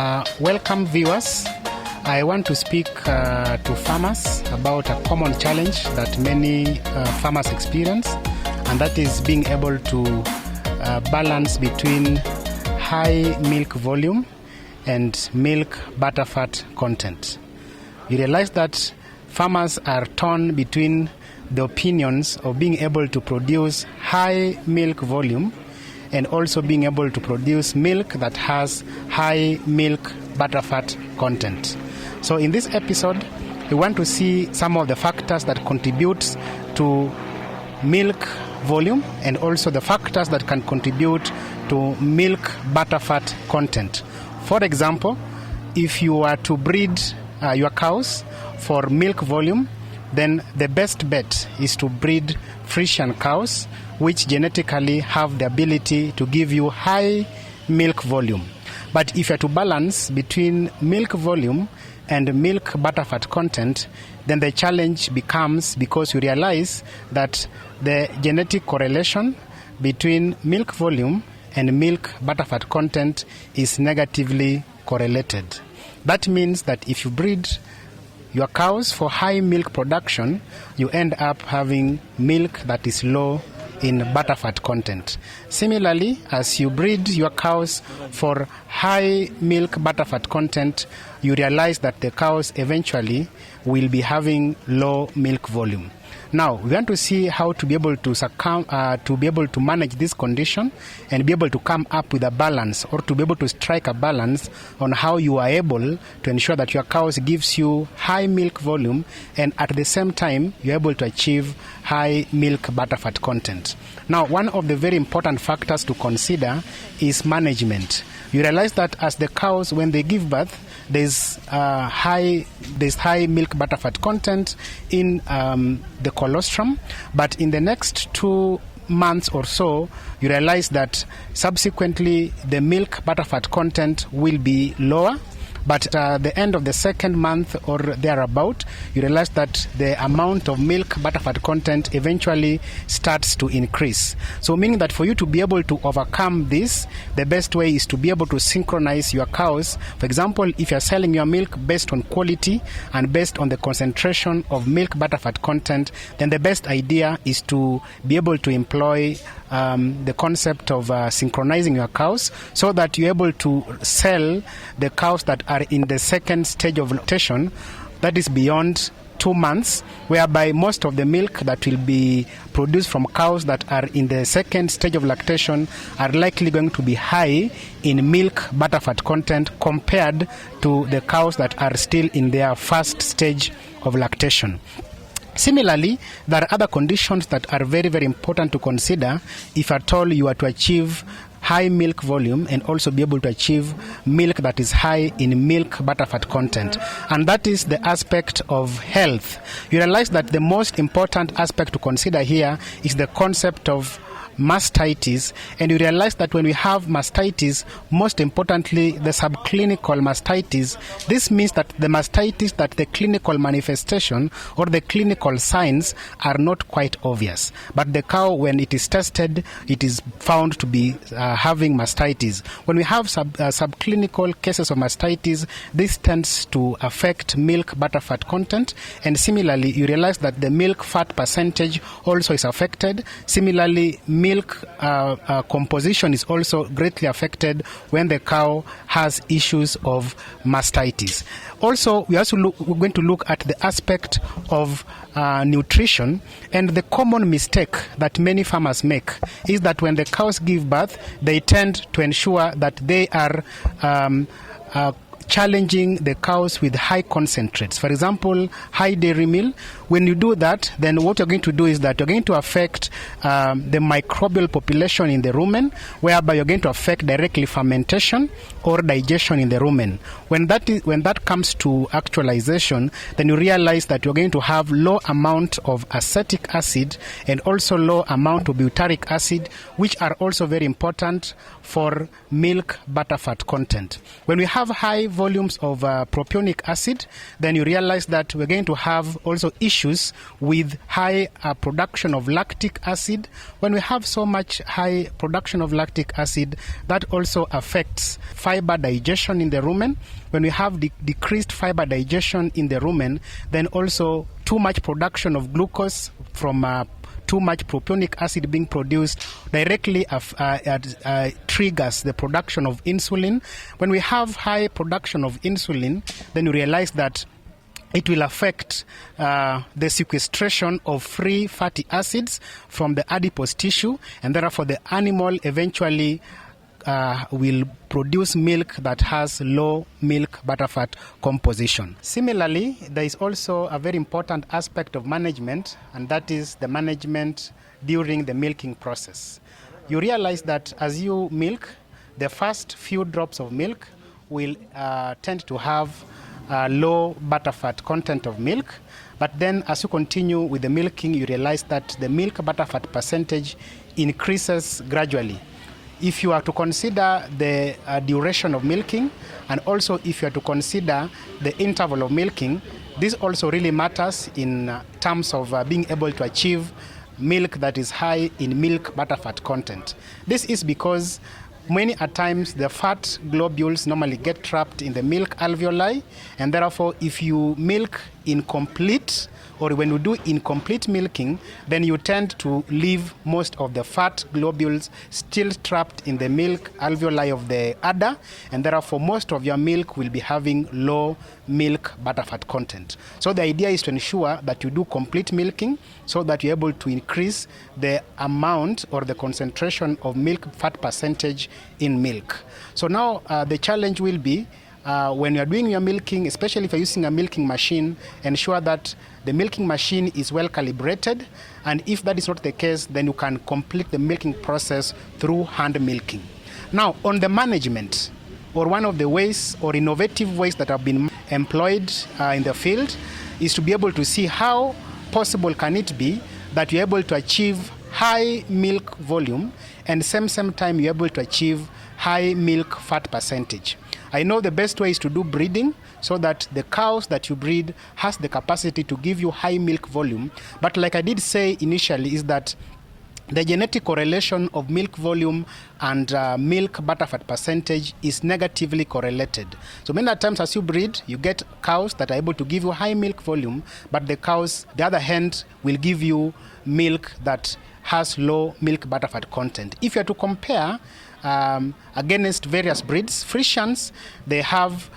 Welcome viewers. I want to speak to farmers about a common challenge that many farmers experience, and that is being able to balance between high milk volume and milk butterfat content. You realize that farmers are torn between the opinions of being able to produce high milk volume and also being able to produce milk that has high milk butterfat content. So in this episode, we want to see some of the factors that contribute to milk volume and also the factors that can contribute to milk butterfat content. For example, if you are to breed your cows for milk volume, then the best bet is to breed Frisian cows, which genetically have the ability to give you high milk volume. But if you are to balance between milk volume and milk butterfat content, then the challenge becomes, because you realize that the genetic correlation between milk volume and milk butterfat content is negatively correlated. That means that if you breed your cows for high milk production, you end up having milk that is low in butterfat content. Similarly, as you breed your cows for high milk butterfat content, you realize that the cows eventually will be having low milk volume. Now, we want to see how to be able to manage this condition and be able to come up with a balance, or to be able to strike a balance on how you are able to ensure that your cows gives you high milk volume and at the same time you're able to achieve high milk butterfat content. Now, one of the very important factors to consider is management. You realize that as the cows, when they give birth, there's high milk butterfat content in the colostrum, but in the next 2 months or so, you realize that subsequently the milk butterfat content will be lower. But at the end of the second month or thereabout, you realize that the amount of milk butterfat content eventually starts to increase. So meaning that for you to be able to overcome this, the best way is to be able to synchronize your cows. For example, if you're selling your milk based on quality and based on the concentration of milk butterfat content, then the best idea is to be able to employ the concept of synchronizing your cows, so that you're able to sell the cows that are in the second stage of lactation, that is beyond 2 months, whereby most of the milk that will be produced from cows that are in the second stage of lactation are likely going to be high in milk butterfat content compared to the cows that are still in their first stage of lactation. Similarly, there are other conditions that are very, very important to consider if at all you are to achieve high milk volume and also be able to achieve milk that is high in milk butterfat content. And that is the aspect of health. You realize that the most important aspect to consider here is the concept of mastitis, and you realize that when we have mastitis, most importantly the subclinical mastitis, this means that the mastitis, that the clinical manifestation or the clinical signs are not quite obvious, but the cow, when it is tested, it is found to be having mastitis. When we have subclinical cases of mastitis, this tends to affect milk butterfat content, and similarly you realize that the milk fat percentage also is affected. Similarly, milk composition is also greatly affected when the cow has issues of mastitis. Also, we're going to look at the aspect of nutrition, and the common mistake that many farmers make is that when the cows give birth, they tend to ensure that they are challenging the cows with high concentrates. For example, high dairy meal. When you do that, then what you're going to do is that you're going to affect the microbial population in the rumen, whereby you're going to affect directly fermentation or digestion in the rumen. When that comes to actualization, then you realize that you're going to have low amount of acetic acid and also low amount of butyric acid, which are also very important for milk butterfat content. When we have high volumes of propionic acid, then you realize that we're going to have also issues with high production of lactic acid. When we have so much high production of lactic acid, that also affects fiber digestion in the rumen. When we have decreased fiber digestion in the rumen, then also too much production of glucose from too much propionic acid being produced directly triggers the production of insulin. When we have high production of insulin, then you realize that it will affect the sequestration of free fatty acids from the adipose tissue, and therefore the animal eventually will produce milk that has low milk butterfat composition. Similarly, there is also a very important aspect of management, and that is the management during the milking process. You realize that as you milk, the first few drops of milk will tend to have low butterfat content of milk, but then as you continue with the milking, you realize that the milk butterfat percentage increases gradually. If you are to consider the duration of milking, and also if you are to consider the interval of milking, this also really matters in terms of being able to achieve milk that is high in milk butterfat content. This is because many a times the fat globules normally get trapped in the milk alveoli, and therefore if you milk incomplete, or when you do incomplete milking, then you tend to leave most of the fat globules still trapped in the milk alveoli of the udder, and therefore most of your milk will be having low milk butterfat content. So the idea is to ensure that you do complete milking so that you're able to increase the amount or the concentration of milk fat percentage in milk. So now the challenge will be when you're doing your milking, especially if you're using a milking machine, ensure that the milking machine is well calibrated, and if that is not the case, then you can complete the milking process through hand milking. Now, on the management, or one of the ways or innovative ways that have been employed in the field is to be able to see how possible can it be that you're able to achieve high milk volume and same time you're able to achieve high milk fat percentage. I know the best way is to do breeding so that the cows that you breed has the capacity to give you high milk volume. But like I did say initially, is that the genetic correlation of milk volume and milk butterfat percentage is negatively correlated. So many times as you breed, you get cows that are able to give you high milk volume, but the cows, the other hand, will give you milk that has low milk butterfat content. If you are to compare against various breeds, Frisians, they have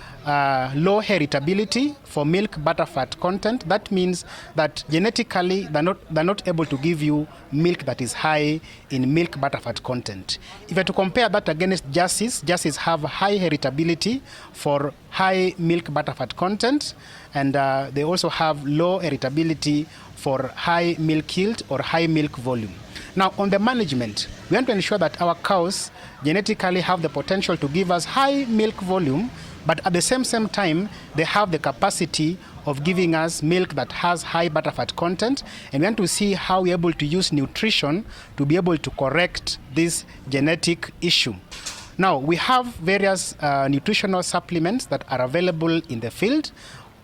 low heritability for milk butterfat content. That means that genetically they're not able to give you milk that is high in milk butterfat content. If you to compare that against Jerseys have high heritability for high milk butterfat content, and they also have low heritability for high milk yield or high milk volume. Now, on the management, we want to ensure that our cows genetically have the potential to give us high milk volume, but at the same time, they have the capacity of giving us milk that has high butterfat content, and we want to see how we're able to use nutrition to be able to correct this genetic issue. Now, we have various nutritional supplements that are available in the field.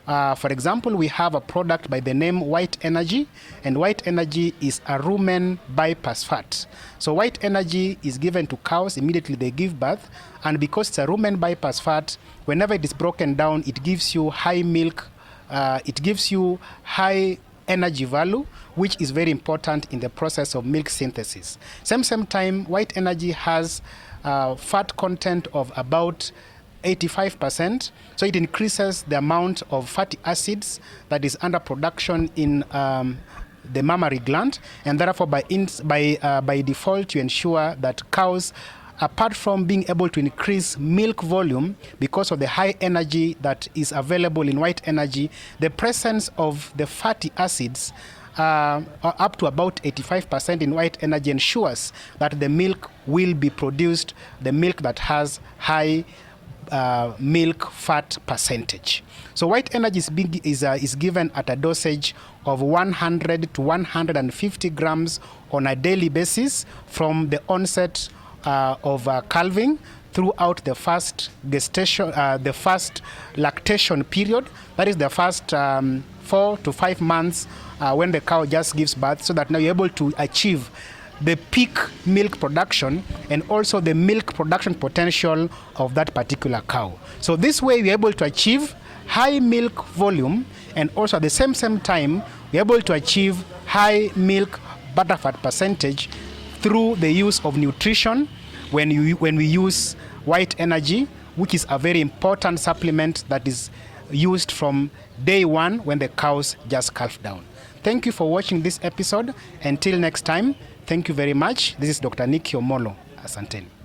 For example, we have a product by the name White Energy, and White Energy is a rumen bypass fat. So White Energy is given to cows immediately they give birth, and because it's a rumen bypass fat, whenever it is broken down, it gives you high milk, it gives you high energy value, which is very important in the process of milk synthesis. Same time, White Energy has fat content of about 85%, so it increases the amount of fatty acids that is under production in the mammary gland, and therefore by default you ensure that cows, apart from being able to increase milk volume because of the high energy that is available in White Energy, the presence of the fatty acids up to about 85% in White Energy ensures that the milk will be produced, the milk that has high milk fat percentage. So White Energy is given at a dosage of 100 to 150 grams on a daily basis from the onset of calving throughout the first gestation, the first lactation period. That is the first 4 to 5 months when the cow just gives birth, so that now you're able to achieve the peak milk production and also the milk production potential of that particular cow. So this way we're able to achieve high milk volume, and also at the same time we're able to achieve high milk butterfat percentage through the use of nutrition when we use white energy, which is a very important supplement that is used from day one when the cows just calf down. Thank you for watching this episode. Until next time, thank you very much. This is Dr. Nicky Omolo. Asanteni.